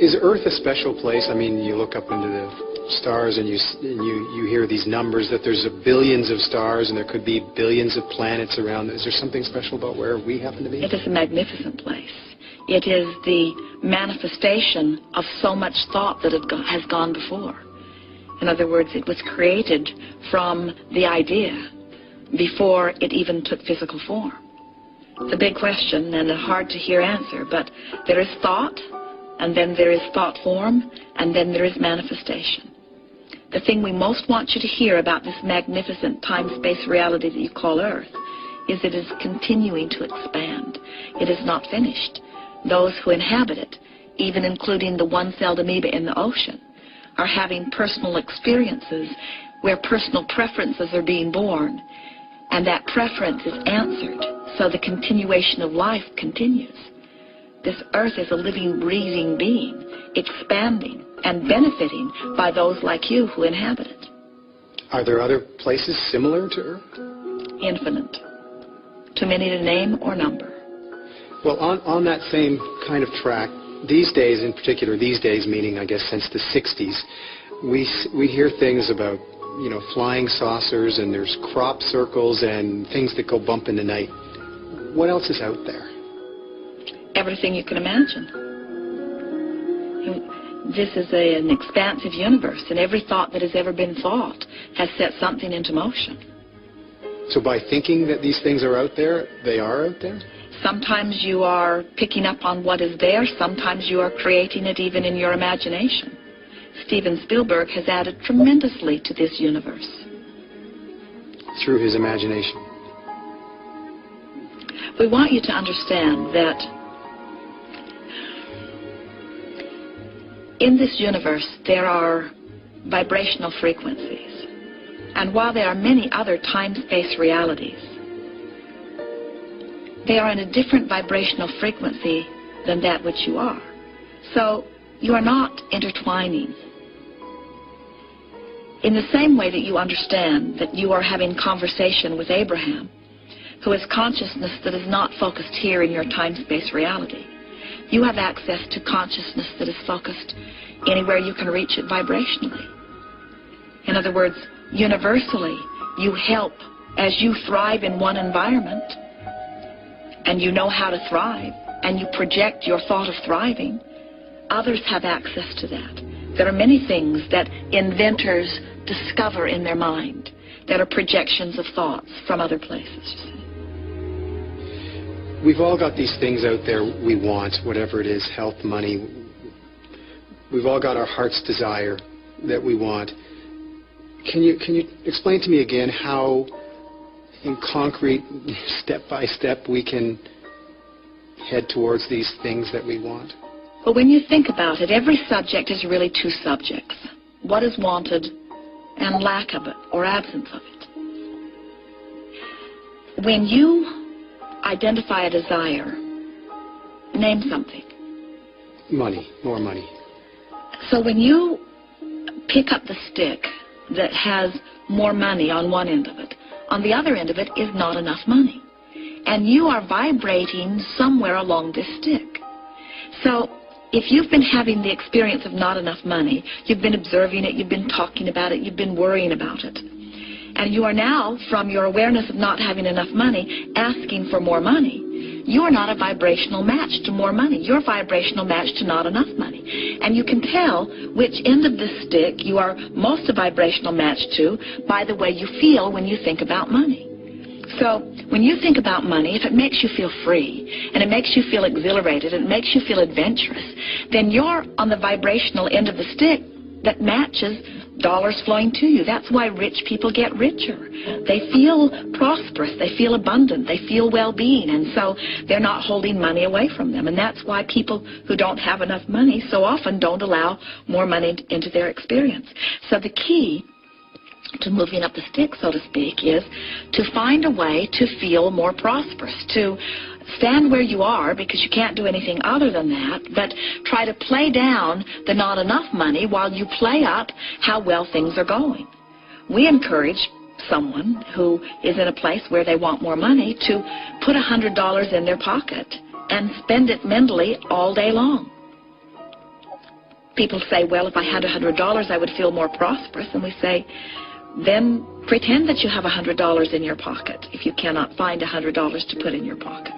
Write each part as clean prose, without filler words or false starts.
Is Earth a special place? I mean, you look up into the stars and you hear these numbers that there's billions of stars and there could be billions of planets around. Is there something special about where we happen to be? It is a magnificent place. It is the manifestation of so much thought that has gone before. In other words, it was created from the idea before it even took physical form. It's a big question and a hard to hear answer, but there is thought, and then there is thought form, and then there is manifestation. The thing we most want you to hear about this magnificent time-space reality that you call Earth is it is continuing to expand. It is not finished. Those who inhabit it, even including the one-celled amoeba in the ocean, are having personal experiences where personal preferences are being born, and that preference is answered, so the continuation of life continues. This Earth is a living, breathing being, expanding and benefiting by those like you who inhabit it. Are there other places similar to Earth? Infinite. Too many to name or number. Well, on that same kind of track, these days, in particular, these days meaning, I guess, since the 60s, we hear things about, you know, flying saucers, and there's crop circles and things that go bump in the night. What else is out there? Everything you can imagine. This is an expansive universe, and every thought that has ever been thought has set something into motion. So by thinking that these things are out there, they are out there? Sometimes you are picking up on what is there. Sometimes you are creating it even in your imagination. Steven Spielberg has added tremendously to this universe. Through his imagination. We want you to understand that in this universe there are vibrational frequencies. And while there are many other time-space realities, they are in a different vibrational frequency than that which you are. So you are not intertwining. In the same way that you understand that you are having conversation with Abraham, who has consciousness that is not focused here in your time-space reality, you have access to consciousness that is focused anywhere you can reach it vibrationally. In other words, universally, you help as you thrive in one environment, and you know how to thrive, and you project your thought of thriving, others have access to that. There are many things that inventors discover in their mind that are projections of thoughts from other places. We've all got these things out there we want, whatever it is, health, money. We've all got our heart's desire that we want. Can you explain to me again how, in concrete, step by step, we can head towards these things that we want? Well, when you think about it, every subject is really two subjects. What is wanted and lack of it, or absence of it. When you identify a desire, name something. Money, more money. So when you pick up the stick that has more money on one end of it, on the other end of it is not enough money. And you are vibrating somewhere along this stick. So if you've been having the experience of not enough money, you've been observing it, you've been talking about it, you've been worrying about it, and you are now, from your awareness of not having enough money, asking for more money, you are not a vibrational match to more money. You're a vibrational match to not enough money. And you can tell which end of the stick you are most a vibrational match to by the way you feel when you think about money. So when you think about money, if it makes you feel free, and it makes you feel exhilarated, and it makes you feel adventurous, then you're on the vibrational end of the stick that matches dollars flowing to you. That's why rich people get richer. They feel prosperous, they feel abundant, they feel well-being, and so they're not holding money away from them. And that's why people who don't have enough money so often don't allow more money into their experience. So the key to moving up the stick, so to speak, is to find a way to feel more prosperous, to stand where you are, because you can't do anything other than that, but try to play down the not enough money while you play up how well things are going. We encourage someone who is in a place where they want more money to put $100 in their pocket and spend it mentally all day long. people say, well, if I had $100, I would feel more prosperous. And we say, then pretend that you have $100 in your pocket if you cannot find $100 to put in your pocket.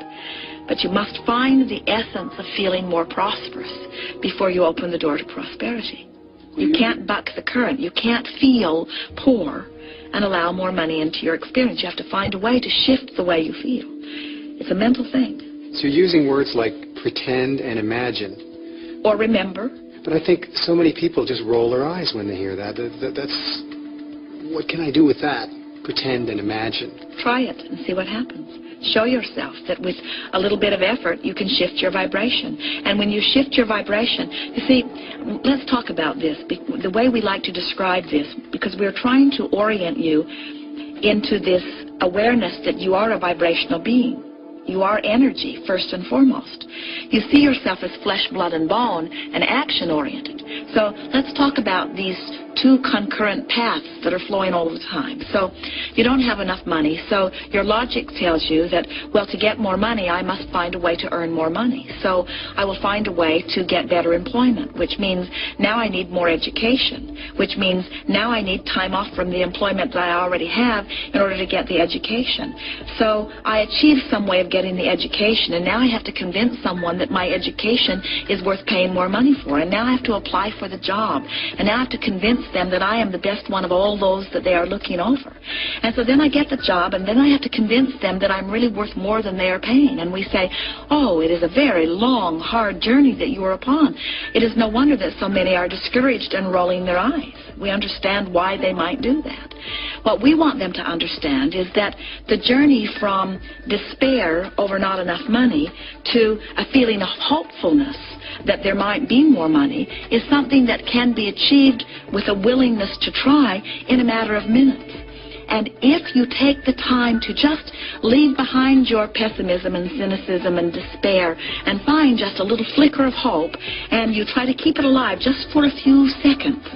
But you must find the essence of feeling more prosperous before you open the door to prosperity. You can't buck the current. You can't feel poor and allow more money into your experience. You have to find a way to shift the way you feel. It's a mental thing. So you're using words like pretend and imagine. Or remember. But I think so many people just roll their eyes when they hear that. That's, what can I do with that? Pretend and imagine. Try it and see what happens. Show yourself that with a little bit of effort you can shift your vibration. And when you shift your vibration, you see, let's talk about this, the way we like to describe this, because we're trying to orient you into this awareness that you are a vibrational being. You are energy, first and foremost. You see yourself as flesh, blood, and bone, and action-oriented. So let's talk about these two concurrent paths that are flowing all the time. So you don't have enough money, so your logic tells you that, well, to get more money, I must find a way to earn more money. So I will find a way to get better employment, which means now I need more education, which means now I need time off from the employment that I already have in order to get the education. So I achieve some way of getting the education, and now I have to convince someone that my education is worth paying more money for, and now I have to apply for the job, and now I have to convince them that I am the best one of all those that they are looking over. And so then I get the job, and then I have to convince them that I'm really worth more than they are paying. And we say, oh, it is a very long, hard journey that you are upon. It is no wonder that so many are discouraged and rolling their eyes. We understand why they might do that. What we want them to understand is that the journey from despair over not enough money to a feeling of hopefulness that there might be more money is something that can be achieved with a willingness to try in a matter of minutes. And if you take the time to just leave behind your pessimism and cynicism and despair and find just a little flicker of hope, and you try to keep it alive just for a few seconds,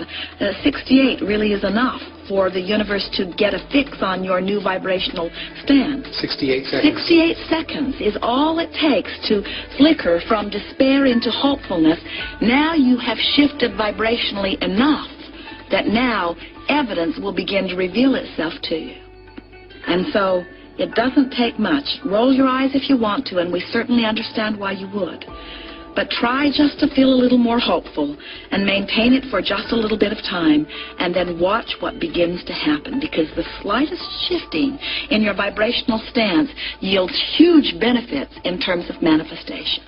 68 really is enough for the universe to get a fix on your new vibrational stand. 68 seconds. 68 seconds is all it takes to flicker from despair into hopefulness. Now you have shifted vibrationally enough that now evidence will begin to reveal itself to you. And so it doesn't take much. Roll your eyes if you want to, and we certainly understand why you would. But try just to feel a little more hopeful and maintain it for just a little bit of time, and then watch what begins to happen, because the slightest shifting in your vibrational stance yields huge benefits in terms of manifestation.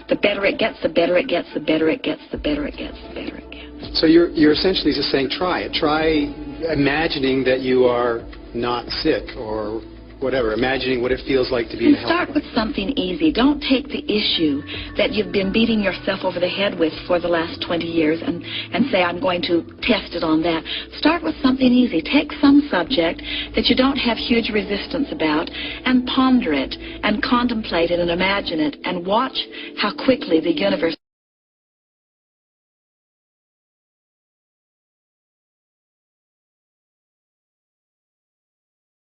The better it gets, the better it gets, the better it gets, the better it gets, the better it gets. So you're essentially just saying try it. Try imagining that you are not sick or whatever, imagining what it feels like to be in health. Start with something easy. Don't take the issue that you've been beating yourself over the head with for the last 20 years and say, I'm going to test it on that. Start with something easy. Take some subject that you don't have huge resistance about and ponder it and contemplate it and imagine it and watch how quickly the universe